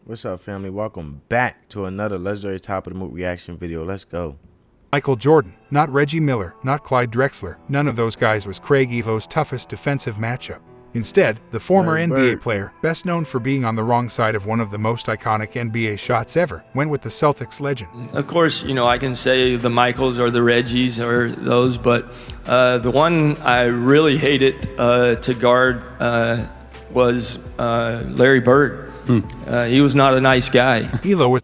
What's up, family? Welcome back to another legendary top of the moot reaction video. Let's go. Michael Jordan, not Reggie Miller, not Clyde Drexler. None of those guys was Craig Elo's toughest defensive matchup. Instead, the former Larry NBA Bird. player, best known for being on the wrong side of one of the most iconic NBA shots ever, went with the Celtics legend. Of course, I can say the Michaels or the Reggies or those, but the one I really hated to guard was Larry Bird. He was not a nice guy. Elo was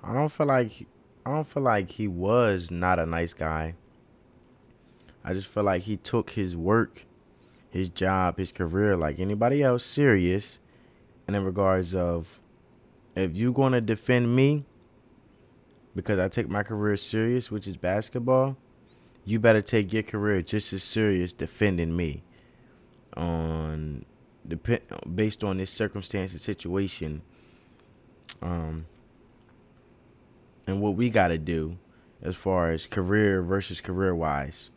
I don't feel like he was not a nice guy. I just feel like he took his work, his job, his career like anybody else serious. And in regards of, if you're gonna defend me because I take my career serious, which is basketball, you better take your career just as serious defending me based on this circumstance and situation, and what we got to do as far as career versus career wise,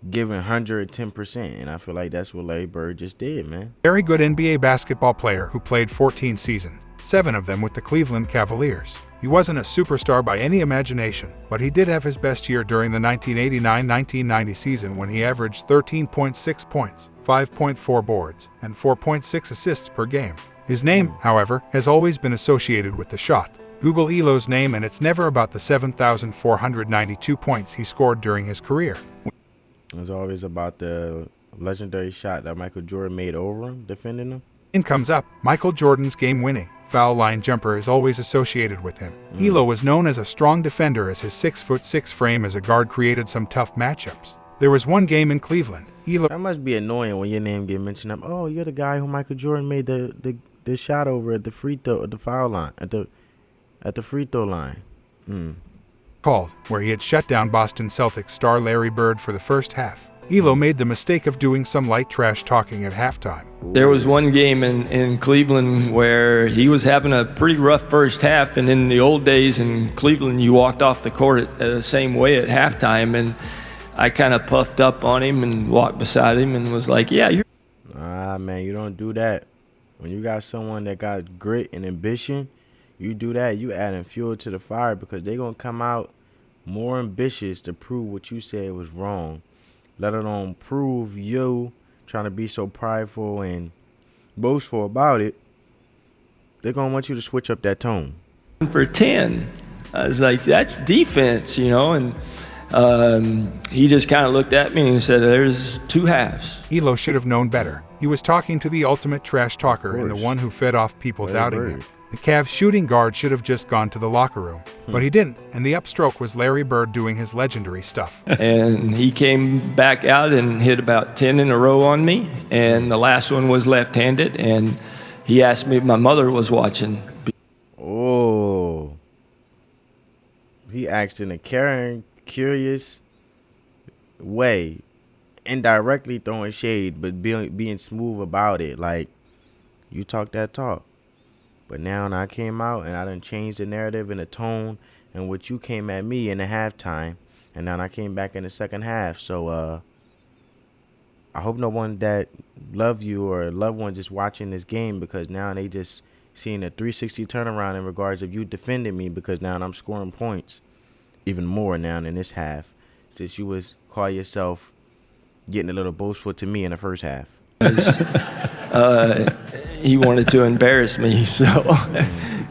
giving 110%. And I feel like that's what Larry Bird just did, man. a very good NBA basketball player who played 14 seasons, 7 of them with the Cleveland Cavaliers. He wasn't a superstar by any imagination, but he did have his best year during the 1989-1990 season when he averaged 13.6 points, 5.4 boards, and 4.6 assists per game. His name, however, has always been associated with the shot. Google Elo's name and it's never about the 7,492 points he scored during his career. It was always about the legendary shot that Michael Jordan made over him, defending him. In comes up, Michael Jordan's game-winning foul line jumper is always associated with him. Elo was known as a strong defender as his 6'6" frame as a guard created some tough matchups. There was one game in Cleveland. Elo That must be annoying when your name get mentioned. Oh, you're the guy who Michael Jordan made the shot over at the free throw, at the foul line, at the free throw line. called, where he had shut down Boston Celtics star Larry Bird for the first half. Elo made the mistake of doing some light trash talking at halftime. There was one game in Cleveland where he was having a pretty rough first half, and in the old days in Cleveland, you walked off the court the same way at halftime, and I kind of puffed up on him and walked beside him and was like, yeah, you're... Man, you don't do that. When you got someone that got grit and ambition, you do that. You adding fuel to the fire because they're going to come out more ambitious to prove what you said was wrong. Let alone prove you trying to be so prideful and boastful about it. They're going to want you to switch up that tone. for 10. I was like, that's defense, and he just kind of looked at me and said, there's two halves. Elo should have known better. He was talking to the ultimate trash talker and the one who fed off people doubting him. The Cavs shooting guard should have just gone to the locker room, but he didn't, and the upstroke was Larry Bird doing his legendary stuff. And he came back out and hit about 10 in a row on me, and the last one was left-handed, and he asked me if my mother was watching. Oh. He asked in a caring, curious way, indirectly throwing shade, but being smooth about it. Like, you talk that talk. But now I came out and I done changed the narrative and the tone and what you came at me in the halftime. And now I came back in the second half. So I hope no one that love you or a loved one just watching this game, because now they just seeing a 360 turnaround in regards of you defending me, because now I'm scoring points even more now in this half, since you was call yourself getting a little boastful to me in the first half. He wanted to embarrass me, so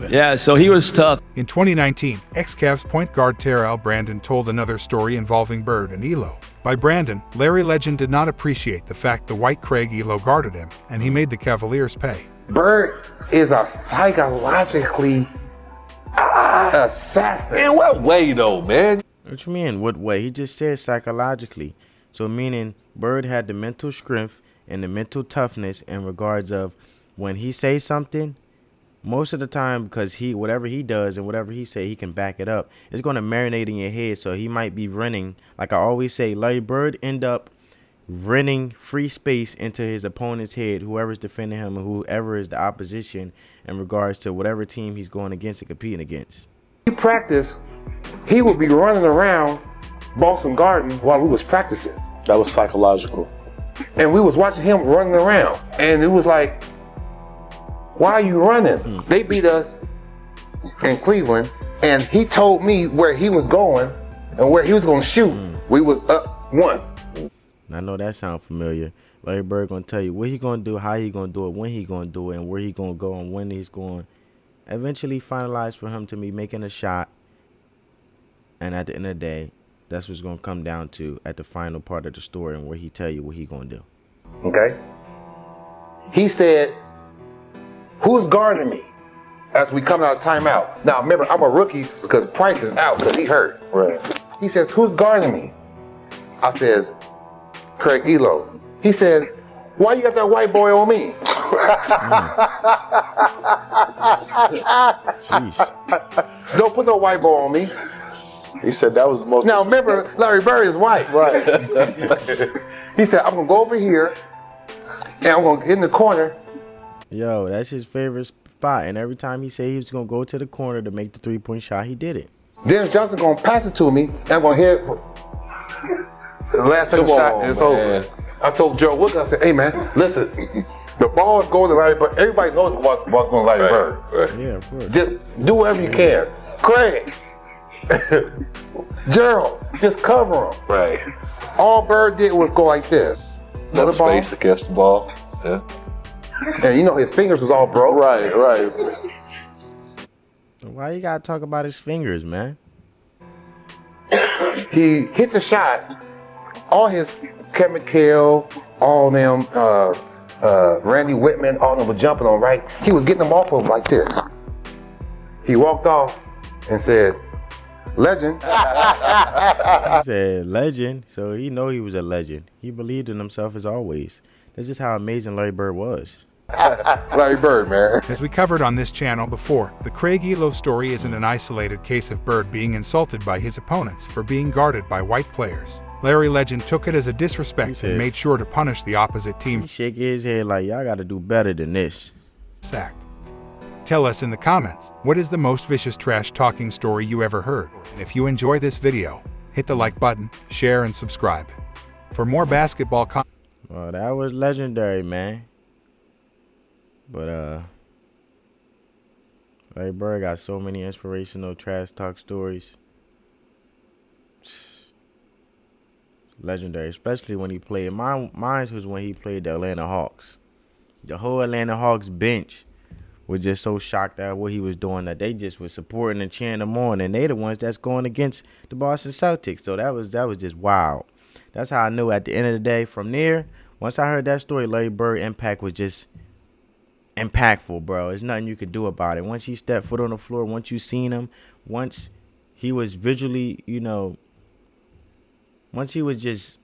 yeah, so he was tough. In 2019, ex-Cavs point guard Terrell Brandon told another story involving Bird and Elo. By Brandon, Larry legend did not appreciate the fact the white Craig Elo guarded him, and he made the Cavaliers pay. Bird is a psychologically assassin. In what way, though, man? What you mean, what way? He just said psychologically. So meaning Bird had the mental strength and the mental toughness in regards of when he says something, most of the time, because whatever he does and whatever he say, he can back it up. It's going to marinate in your head, so he might be running. Like I always say, Larry Bird end up running free space into his opponent's head, whoever's defending him and whoever is the opposition in regards to whatever team he's going against and competing against. We practice, he would be running around Boston Garden while we was practicing. That was psychological. And we was watching him running around. And it was like, why are you running? They beat us in Cleveland, and he told me where he was going and where he was going to shoot. We was up 1. I know that sounds familiar. Larry Bird gonna tell you what he gonna do, how he gonna do it, when he gonna do it, and where he gonna go, and when he's going. Eventually finalize for him to be making a shot. And at the end of the day, that's what's gonna come down to at the final part of the story, and where he tell you what he gonna do. Okay. He said, who's guarding me as we come out of timeout? Now remember, I'm a rookie because Price is out because he hurt. Right. He says, who's guarding me? I says, Craig Elo. He says, why you got that white boy on me? Jeez. Don't put no white boy on me. He said that was the most. Now remember, Larry Bird is white. Right. He said, I'm gonna go over here and I'm gonna get in the corner. Yo, that's his favorite spot. And every time he said he was gonna go to the corner to make the 3-point shot, he did it. Dennis Johnson gonna pass it to me and I'm gonna hit the last second shot and it's over. I told Joe Wood, I said, hey man, listen, the ball is going to Larry Bird. Everybody knows the ball's going to Larry Bird. Yeah, of course. Just do whatever you can. Craig, Gerald, just cover him. Right. All Bird did was go like this. That space against the ball. Yeah. And you know his fingers was all broke. Right, right. Why you gotta talk about his fingers, man? He hit the shot. All his Kevin McHale, all them, Randy Whitman, all them were jumping on, right? He was getting them off of him like this. He walked off and said, legend. He said legend, so he know he was a legend. He believed in himself as always. That's just how amazing Larry Bird was. Larry Bird, man. As we covered on this channel before, the Craig Elo story isn't an isolated case of Bird being insulted by his opponents for being guarded by white players. Larry Legend took it as a disrespect and made sure to punish the opposite team. He shaking his head like, y'all gotta do better than this. Sacked. Tell us in the comments, what is the most vicious trash talking story you ever heard? And if you enjoy this video, hit the like button, share, and subscribe. For more basketball content. Well, that was legendary, man. But Larry Bird got so many inspirational trash talk stories. Legendary, especially when he played. Mine was when he played the Atlanta Hawks. The whole Atlanta Hawks bench was just so shocked at what he was doing that they just was supporting and cheering him on, and they the ones that's going against the Boston Celtics. So that was just wild. That's how I knew at the end of the day. From there, once I heard that story, Larry Bird impact was just impactful, bro. There's nothing you could do about it. Once he stepped foot on the floor, once you seen him, once he was visually, once he was just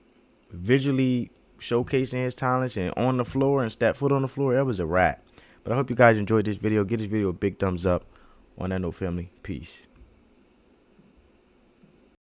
visually showcasing his talents and on the floor and step foot on the floor, that was a wrap. But I hope you guys enjoyed this video. Give this video a big thumbs up. On that note, family, peace.